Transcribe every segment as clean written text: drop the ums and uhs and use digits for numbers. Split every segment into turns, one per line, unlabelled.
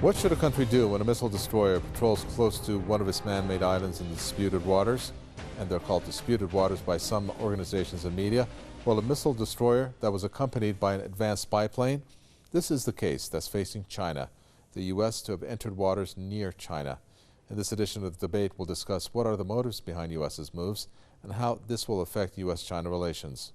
What should a country do when a missile destroyer patrols close to one of its man-made islands in the disputed waters? And they're called disputed waters by some organizations and media. Well, a missile destroyer that was accompanied by an advanced spy plane? This is the case that's facing China, the U.S. to have entered waters near China. In this edition of the debate, we'll discuss what are the motives behind U.S.'s moves and how this will affect U.S.-China relations.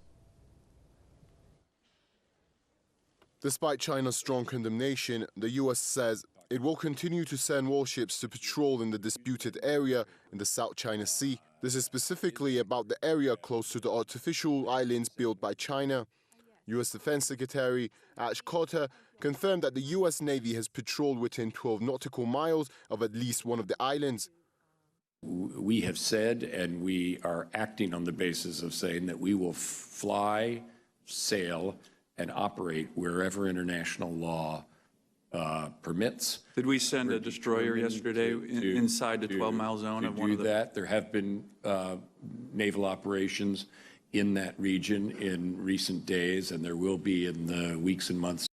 Despite China's strong condemnation, the U.S. says it will continue to send warships to patrol in the disputed area in the South China Sea. This is specifically about the area close to the artificial islands built by China. U.S. Defense Secretary Ash Carter confirmed that the U.S. Navy has patrolled within 12 nautical miles of at least one of the islands.
We have said, and we are acting on the basis of saying that we will fly, sail, and operate wherever international law permits.
Did we send a destroyer yesterday inside the 12-mile zone of one of the...
that? There have been naval operations in that region in recent days, and there will be in the weeks and months.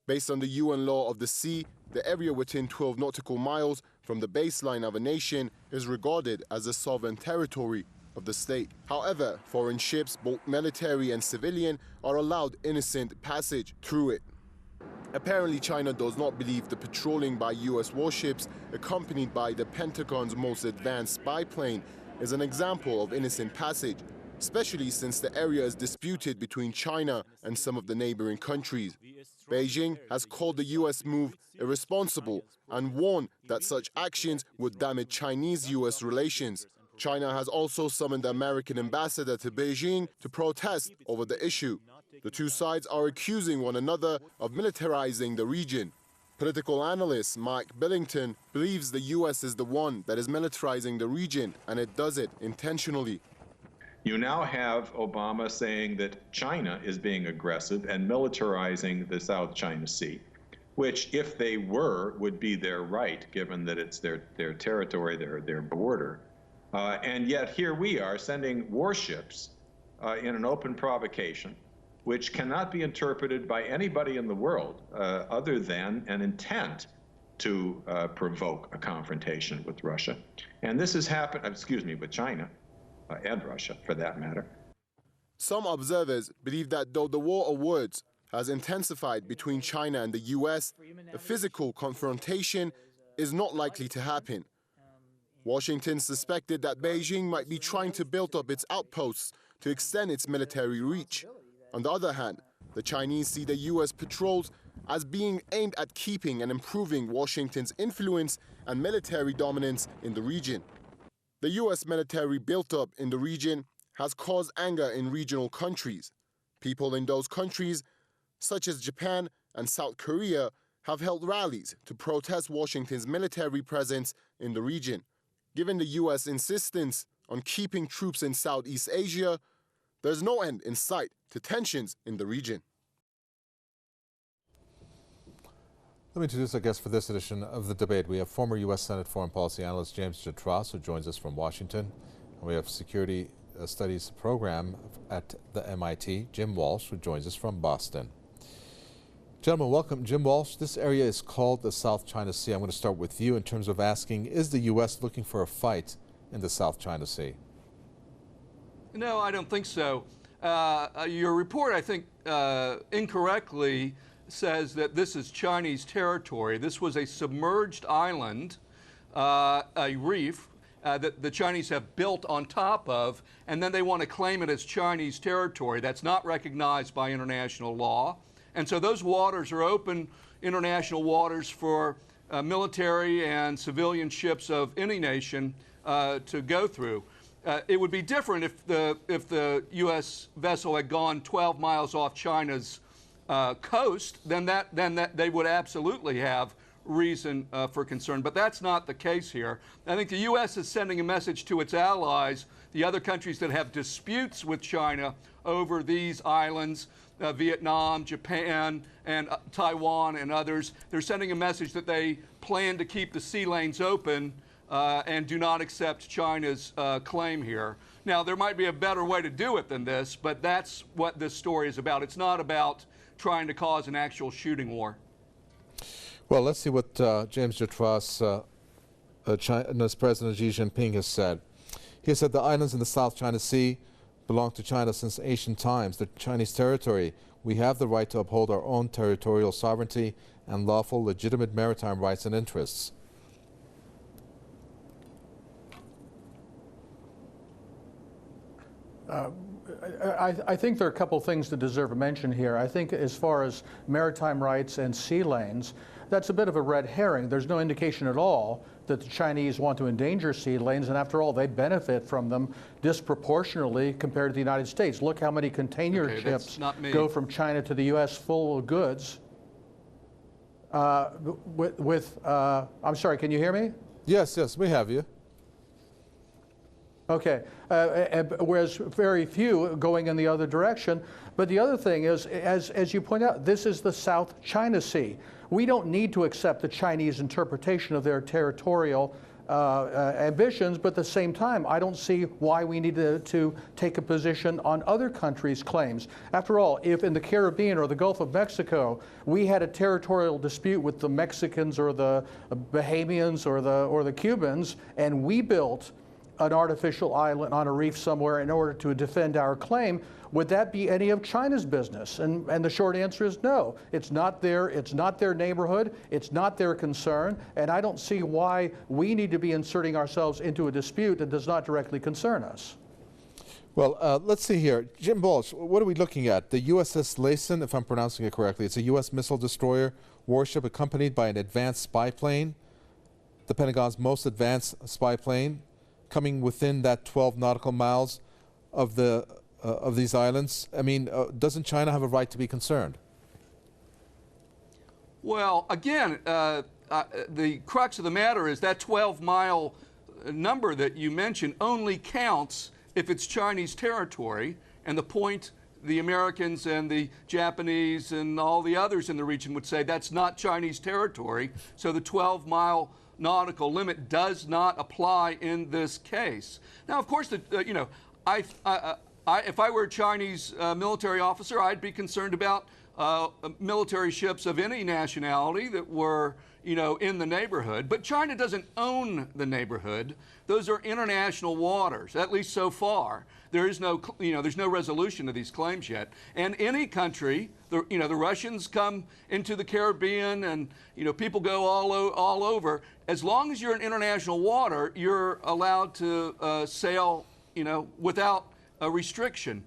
Based on the UN law of the sea, the area within 12 nautical miles from the baseline of a nation is regarded as a sovereign territory of the state. However, foreign ships, both military and civilian, are allowed innocent passage through it. Apparently, China does not believe the patrolling by U.S. warships, accompanied by the Pentagon's most advanced spy plane, is an example of innocent passage, especially since the area is disputed between China and some of the neighboring countries. Beijing has called the U.S. move irresponsible and warned that such actions would damage Chinese-U.S. relations. China has also summoned the American ambassador to Beijing to protest over the issue. The two sides are accusing one another of militarizing the region. Political analyst Mike Billington believes the U.S. is the one that is militarizing the region, and it does it intentionally.
You now have Obama saying that China is being aggressive and militarizing the South China Sea, which, if they were, would be their right, given that it's their territory, their border. And yet here we are sending warships in an open provocation, which cannot be interpreted by anybody in the world other than an intent to provoke a confrontation with Russia. And this has happened, with China and Russia, for that matter.
Some observers believe that though the war of words has intensified between China and the U.S., a physical confrontation is not likely to happen. Washington suspected that Beijing might be trying to build up its outposts to extend its military reach. On the other hand, the Chinese see the U.S. patrols as being aimed at keeping and improving Washington's influence and military dominance in the region. The U.S. military built-up in the region has caused anger in regional countries. People in those countries, such as Japan and South Korea, have held rallies to protest Washington's military presence in the region. Given the U.S. insistence on keeping troops in Southeast Asia, there's no end in sight to tensions in the region.
Let me introduce our guest for this edition of the debate. We have former U.S. Senate foreign policy analyst James Jatras, who joins us from Washington. And we have Security Studies program at the MIT, Jim Walsh, who joins us from Boston. Gentlemen, welcome. Jim Walsh, this area is called the South China Sea. I'm going to start with you in terms of asking, is the U.S. looking for a fight in the South China Sea?
No, I don't think so. Your report, I think, incorrectly says that this is Chinese territory. This was a submerged island, a reef, that the Chinese have built on top of, and then they want to claim it as Chinese territory. That's not recognized by international law. And so those waters are open international waters for military and civilian ships of any nation to go through. It would be different if the U.S. vessel had gone 12 miles off China's coast, then they would absolutely have reason for concern. But that's not the case here. I think the U.S. is sending a message to its allies, the other countries that have disputes with China over these islands, Vietnam, Japan, and Taiwan and others. They're sending a message that they plan to keep the sea lanes open and do not accept China's claim here. Now, there might be a better way to do it than this, but that's what this story is about. It's not about trying to cause an actual shooting war.
Well, let's see what James Jutras, China's President Xi Jinping, has said. He has said the islands in the South China Sea belong to China since ancient times. They're Chinese territory. We have the right to uphold our own territorial sovereignty and lawful, legitimate maritime rights and interests.
I think there are a couple of things that deserve a mention here. I think as far as maritime rights and sea lanes, that's a bit of a red herring. There's no indication at all that the Chinese want to endanger sea lanes, and after all, they benefit from them disproportionately compared to the United States. Look how many container ships go from China to the U.S. full of goods. I'm sorry, can you hear me?
Yes, yes, we have you.
Okay, whereas very few going in the other direction. But the other thing is, as you point out, this is the South China Sea. We don't need to accept the Chinese interpretation of their territorial ambitions, but at the same time, I don't see why we need to take a position on other countries' claims. After all, if in the Caribbean or the Gulf of Mexico, we had a territorial dispute with the Mexicans or the Bahamians or the Cubans, and we built an artificial island on a reef somewhere in order to defend our claim, would that be any of China's business? And the short answer is no. It's not their neighborhood, it's not their concern, and I don't see why we need to be inserting ourselves into a dispute that does not directly concern us.
Well, let's see here. Jim Balch, what are we looking at? The USS Layson, if I'm pronouncing it correctly, it's a U.S. missile destroyer warship accompanied by an advanced spy plane, the Pentagon's most advanced spy plane, coming within that 12 nautical miles of these islands. I mean, doesn't China have a right to be concerned?
Well, again, the crux of the matter is that 12-mile number that you mentioned only counts if it's Chinese territory, and the point the Americans and the Japanese and all the others in the region would say that's not Chinese territory, so the 12-mile nautical limit does not apply in this case. Now, of course, if I were a Chinese military officer, I'd be concerned about military ships of any nationality that were, in the neighborhood. But China doesn't own the neighborhood. Those are international waters, at least so far. There is no, there's no resolution to these claims yet. And any country, the Russians come into the Caribbean, and people go all over. As long as you're in international water, you're allowed to sail, without a restriction.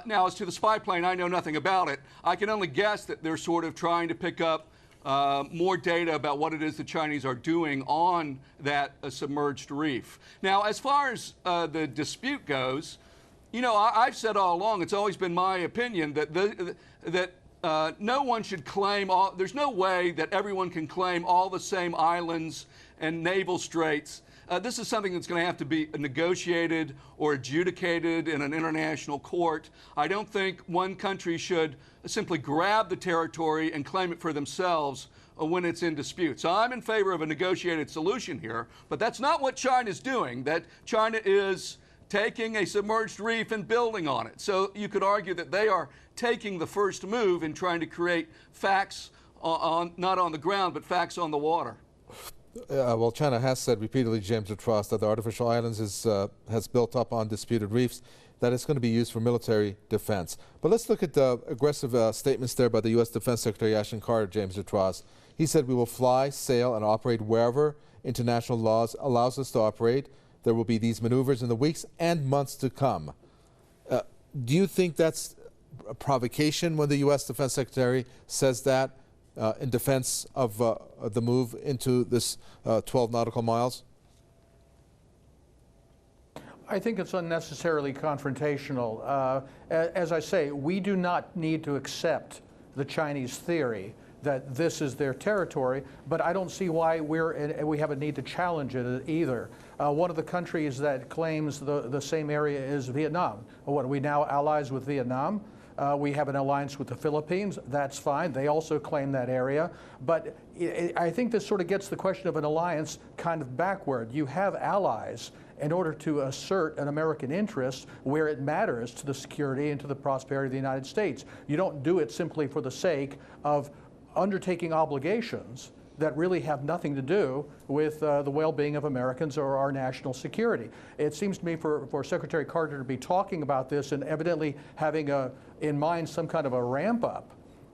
Now, as to the spy plane, I know nothing about it. I can only guess that they're sort of trying to pick up more data about what it is the Chinese are doing on that submerged reef. Now, as far as the dispute goes, I've said all along, it's always been my opinion that no one should claim there's no way that everyone can claim all the same islands and naval straits. This is something that's going to have to be negotiated or adjudicated in an international court. I don't think one country should simply grab the territory and claim it for themselves when it's in dispute. So I'm in favor of a negotiated solution here, but that's not what China's doing. That China is taking a submerged reef and building on it. So you could argue that they are taking the first move in trying to create facts not on the ground, but facts on the water.
Well, China has said repeatedly, James Jutras, that the artificial islands has built up on disputed reefs, that it's going to be used for military defense. But let's look at the aggressive statements there by the U.S. Defense Secretary Ashton Carter, James Jutras. He said, we will fly, sail, and operate wherever international laws allows us to operate. There will be these maneuvers in the weeks and months to come. Do you think that's a provocation when the U.S. Defense Secretary says that in defense of the move into this 12 nautical miles?
I think it's unnecessarily confrontational. As I say, we do not need to accept the Chinese theory that this is their territory, but I don't see why we have a need to challenge it either. One of the countries that claims the same area is Vietnam. What, are we now allies with Vietnam? We have an alliance with the Philippines. That's fine. They also claim that area. But I think this sort of gets the question of an alliance kind of backward. You have allies in order to assert an American interest where it matters to the security and to the prosperity of the United States. You don't do it simply for the sake of undertaking obligations that really have nothing to do with the well-being of Americans or our national security. It seems to me for Secretary Carter to be talking about this and evidently having in mind some kind of a ramp-up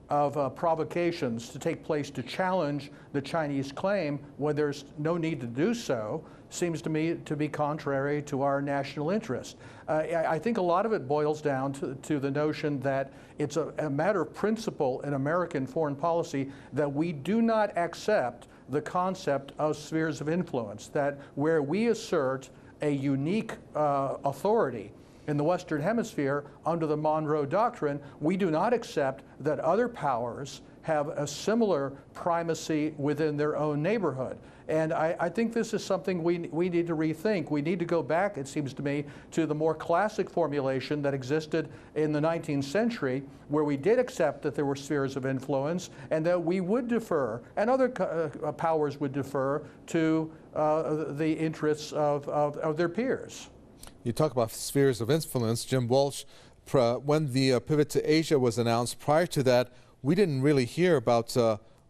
of provocations to take place to challenge the Chinese claim when there's no need to do so seems to me to be contrary to our national interest. I think a lot of it boils down to the notion that it's a matter of principle in American foreign policy that we do not accept the concept of spheres of influence, that where we assert a unique authority in the Western Hemisphere under the Monroe Doctrine, we do not accept that other powers have a similar primacy within their own neighborhood. And I think this is something we need to rethink. We need to go back, it seems to me, to the more classic formulation that existed in the 19th century, where we did accept that there were spheres of influence and that we would defer, and other powers would defer to the interests of their peers.
You talk about spheres of influence. Jim Walsh, when the pivot to Asia was announced, prior to that, we didn't really hear about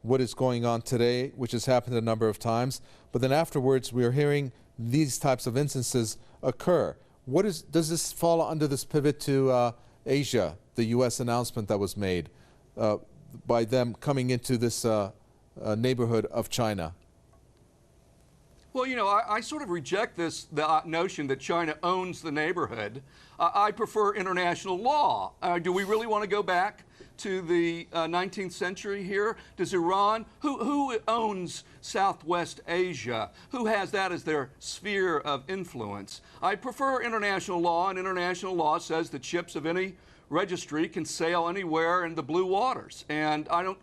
what is going on today, which has happened a number of times. But then afterwards, we are hearing these types of instances occur. Does this fall under this pivot to Asia, the U.S. announcement that was made by them coming into this neighborhood of China?
Well, you know, I sort of reject the notion that China owns the neighborhood. I prefer international law. Do we really want to go back to the 19th century here? Does Iran, who owns Southwest Asia? Who has that as their sphere of influence? I prefer international law, and international law says that ships of any registry can sail anywhere in the blue waters. And I don't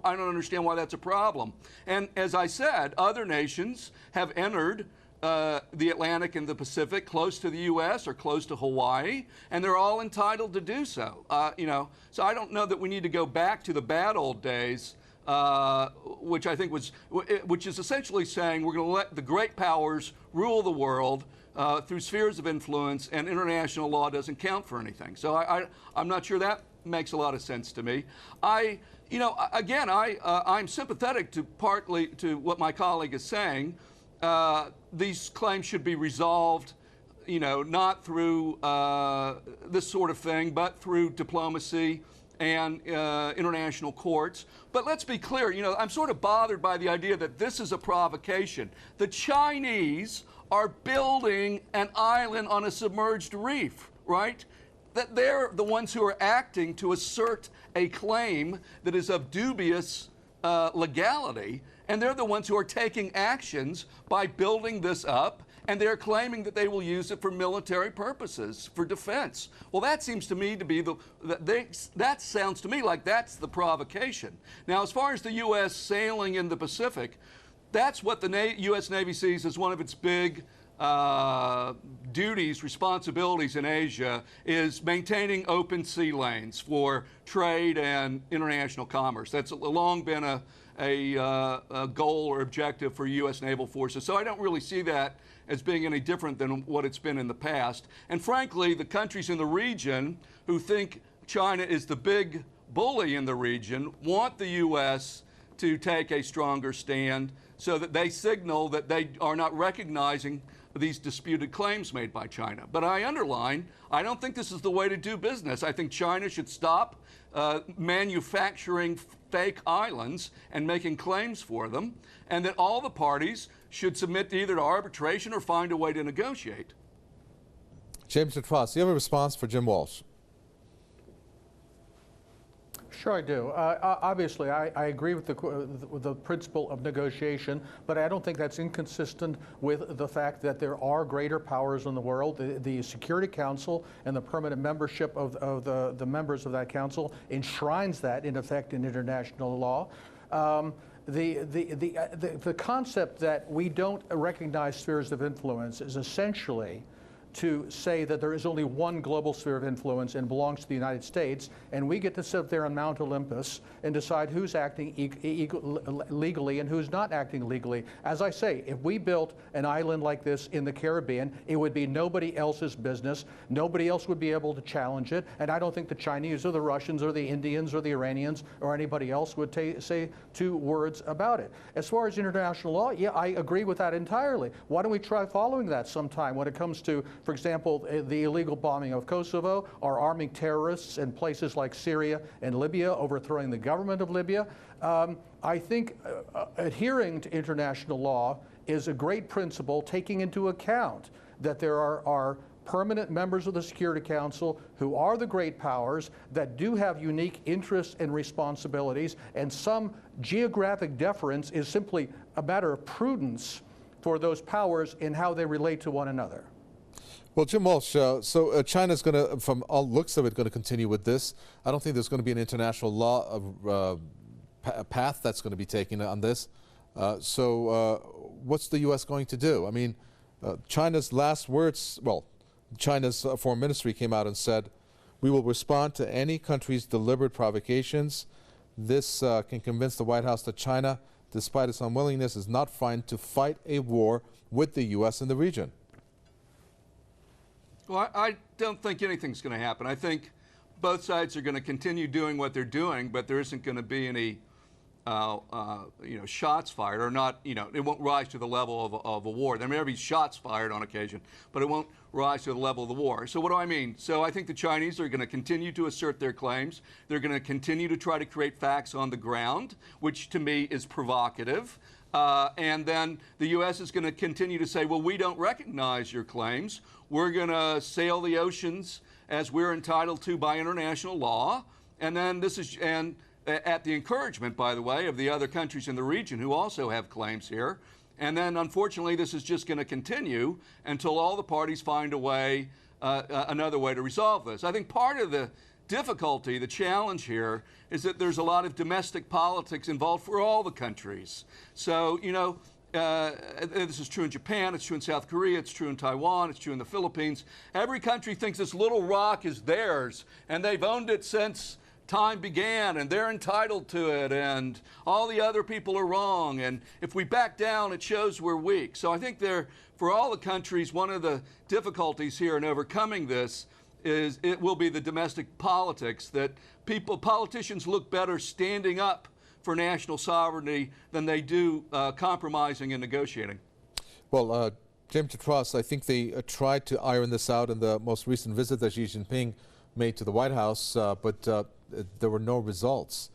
understand why that's a problem. And as I said, other nations have entered the Atlantic and the Pacific close to the U.S. or close to Hawaii, and they're all entitled to do so. You know, so I don't know that we need to go back to the bad old days, which I think which is essentially saying we're going to let the great powers rule the world through spheres of influence, and international law doesn't count for anything. So I'm not sure that makes a lot of sense to me. You know, again, I'm sympathetic to partly to what my colleague is saying. These claims should be resolved, you know, not through this sort of thing, but through diplomacy and international courts. But let's be clear, you know, I'm sort of bothered by the idea that this is a provocation. The Chinese are building an island on a submerged reef, right? That they're the ones who are acting to assert a claim that is of dubious legality, and they're the ones who are taking actions by building this up, and they're claiming that they will use it for military purposes, for defense. Well, that seems to me to be that sounds to me like that's the provocation. Now, as far as the U.S. sailing in the Pacific, that's what the U.S. Navy sees as one of its big duties, responsibilities in Asia, is maintaining open sea lanes for trade and international commerce. That's long been a goal or objective for U.S. naval forces. So I don't really see that as being any different than what it's been in the past. And frankly, the countries in the region who think China is the big bully in the region want the U.S. to take a stronger stand so that they signal that they are not recognizing these disputed claims made by China. But I underline, I don't think this is the way to do business. I think China should stop manufacturing fake islands and making claims for them, and that all the parties should submit either to arbitration or find a way to negotiate.
James DeTross, do you have a response for Jim Walsh?
Sure, I do. Obviously, I agree with the principle of negotiation, but I don't think that's inconsistent with the fact that there are greater powers in the world. The Security Council and the permanent membership of the members of that council enshrines that, in effect, in international law. The concept that we don't recognize spheres of influence is essentially to say that there is only one global sphere of influence and belongs to the United States, and we get to sit there on Mount Olympus and decide who's acting legally and who's not acting legally. As I say, if we built an island like this in the Caribbean, it would be nobody else's business. Nobody else would be able to challenge it, and I don't think the Chinese or the Russians or the Indians or the Iranians or anybody else would say two words about it. As far as international law, yeah, I agree with that entirely. Why don't we try following that sometime when it comes to, for example, the illegal bombing of Kosovo, or arming terrorists in places like Syria and Libya, overthrowing the government of Libya? I think adhering to international law is a great principle, taking into account that there are permanent members of the Security Council who are the great powers that do have unique interests and responsibilities, and some geographic deference is simply a matter of prudence for those powers in how they relate to one another.
Well, Jim Walsh, so China's going to, from all looks of it, going to continue with this. I don't think there's going to be an international law path that's going to be taken on this. So what's the U.S. going to do? I mean, China's last words, well, China's foreign ministry came out and said, we will respond to any country's deliberate provocations. This can convince the White House that China, despite its unwillingness, is not fine to fight a war with the U.S. in the region.
Well, I don't think anything's going to happen. I think both sides are going to continue doing what they're doing, but there isn't going to be any, shots fired, or not. It won't rise to the level of a war. There may be shots fired on occasion, but it won't rise to the level of the war. So what do I mean? So I think the Chinese are going to continue to assert their claims. They're going to continue to try to create facts on the ground, which to me is provocative. And then the U.S. is going to continue to say, well, we don't recognize your claims. We're going to sail the oceans as we're entitled to by international law. And then this is, and at the encouragement, by the way, of the other countries in the region who also have claims here. And then, unfortunately, this is just going to continue until all the parties find a way, another way to resolve this. I think part of the difficulty, the challenge here, is that there's a lot of domestic politics involved for all the countries. So, this is true in Japan, it's true in South Korea, it's true in Taiwan, it's true in the Philippines. Every country thinks this little rock is theirs, and they've owned it since time began, and they're entitled to it, and all the other people are wrong, and if we back down, it shows we're weak. So I think for all the countries, one of the difficulties here in overcoming this is it will be the domestic politics, that politicians look better standing up for national sovereignty than they do compromising and negotiating. Well,
James Tetros, I think they tried to iron this out in the most recent visit that Xi Jinping made to the White House, but there were no results.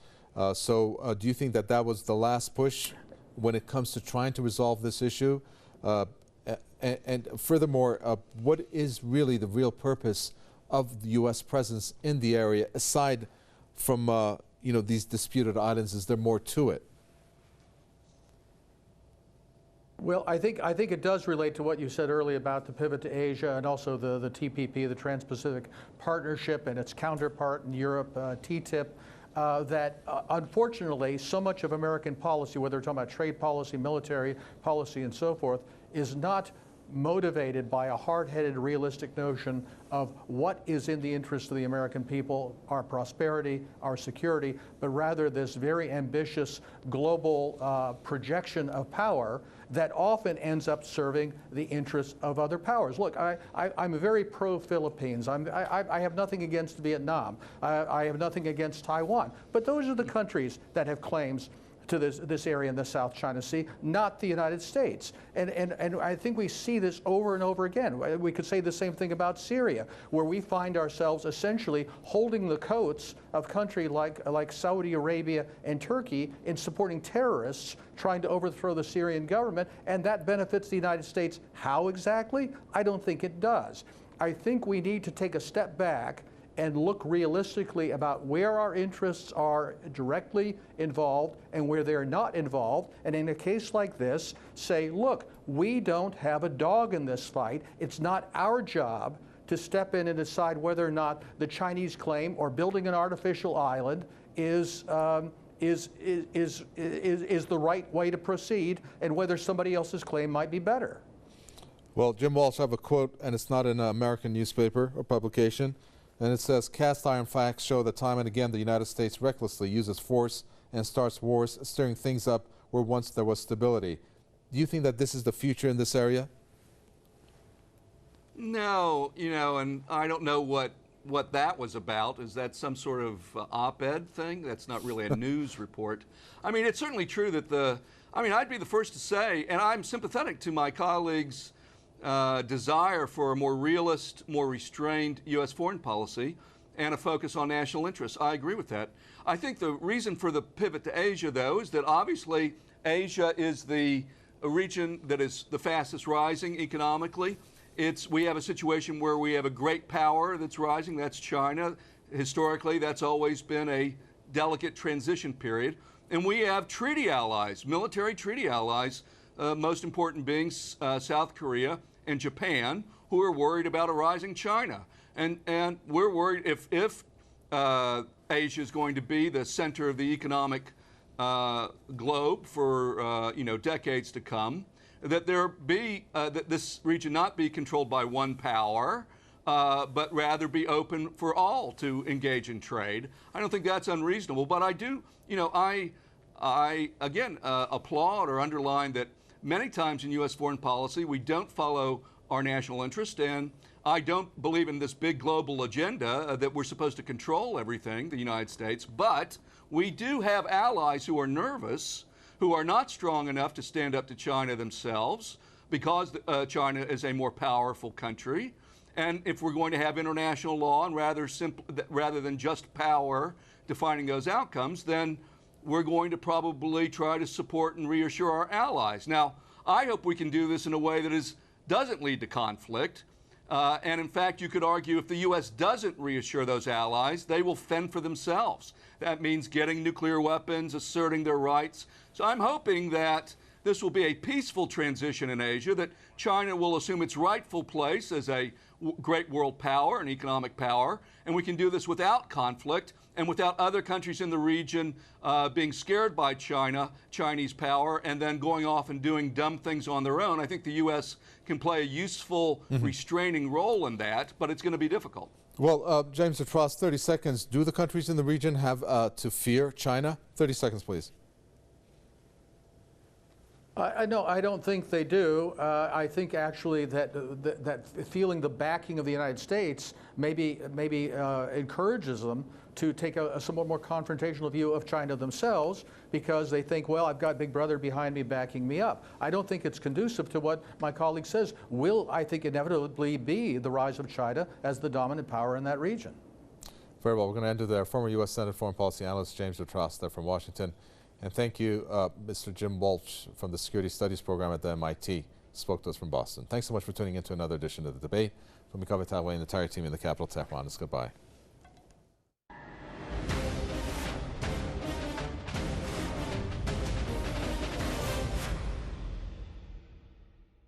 So do you think that that was the last push when it comes to trying to resolve this issue? And furthermore, what is really the real purpose of the U.S. presence in the area, aside from these disputed islands? Is there more to it?
Well, I think it does relate to what you said earlier about the pivot to Asia, and also the TPP, the Trans-Pacific Partnership, and its counterpart in Europe, TTIP. That unfortunately, so much of American policy, whether we're talking about trade policy, military policy, and so forth, is not motivated by a hard-headed, realistic notion of what is in the interest of the American people, our prosperity, our security, but rather this very ambitious global projection of power that often ends up serving the interests of other powers. Look, I'm very pro-Philippines. I have nothing against Vietnam. I have nothing against Taiwan. But those are the countries that have claims to this area in the South China Sea, not the United States. And I think we see this over and over again. We could say the same thing about Syria, where we find ourselves essentially holding the coats of countries like Saudi Arabia and Turkey in supporting terrorists trying to overthrow the Syrian government, and that benefits the United States. How exactly? I don't think it does. I think we need to take a step back and look realistically about where our interests are directly involved and where they're not involved. And in a case like this, say, look, we don't have a dog in this fight. It's not our job to step in and decide whether or not the Chinese claim or building an artificial island is the right way to proceed, and whether somebody else's claim might be better.
Well, Jim Walsh, I have a quote, and it's not in an American newspaper or publication, and it says, "Cast iron facts show that time and again the United States recklessly uses force and starts wars, stirring things up where once there was stability." Do you think that this is the future in this area?
No, and I don't know what that was about. Is that some sort of op-ed thing? That's not really a news report. I mean, it's certainly true that I'd be the first to say, and I'm sympathetic to my colleagues' desire for a more realist, more restrained U.S. foreign policy and a focus on national interests. I agree with that. I think the reason for the pivot to Asia, though, is that obviously Asia is a region that is the fastest rising economically. We have a situation where we have a great power that's rising, that's China. Historically, that's always been a delicate transition period. And we have treaty allies, military treaty allies, most important being South Korea and Japan, who are worried about a rising China. And we're worried if Asia is going to be the center of the economic globe for decades to come, that that this region not be controlled by one power, but rather be open for all to engage in trade. I don't think that's unreasonable, but I do, I again applaud or underline that many times in U.S. foreign policy we don't follow our national interest, and I don't believe in this big global agenda that we're supposed to control everything, the United States, but we do have allies who are nervous, who are not strong enough to stand up to China themselves because China is a more powerful country. And if we're going to have international law and rather than just power defining those outcomes, then we're going to probably try to support and reassure our allies. Now, I hope we can do this in a way that doesn't lead to conflict. And in fact, you could argue if the U.S. doesn't reassure those allies, they will fend for themselves. That means getting nuclear weapons, asserting their rights. So I'm hoping that this will be a peaceful transition in Asia, that China will assume its rightful place as a great world power, an economic power, and we can do this without conflict and without other countries in the region being scared by Chinese power, and then going off and doing dumb things on their own. I think the U.S. can play a useful restraining role in that, but it's going to be difficult.
Well, James Atras, 30 seconds. Do the countries in the region have to fear China? 30 seconds, please.
No, I don't think they do. I think actually that feeling the backing of the United States maybe encourages them to take a somewhat more confrontational view of China themselves, because they think, well, I've got Big Brother behind me backing me up. I don't think it's conducive to what my colleague says will, I think, inevitably be the rise of China as the dominant power in that region.
Very well. We're going to end with there. Former U.S. Senate Foreign Policy Analyst James Atras there from Washington. And thank you, Mr. Jim Walsh from the Security Studies Program at the MIT, spoke to us from Boston. Thanks so much for tuning in to another edition of The Debate. From Mikhail Vitale and the entire team in the Capital Tech Line, goodbye.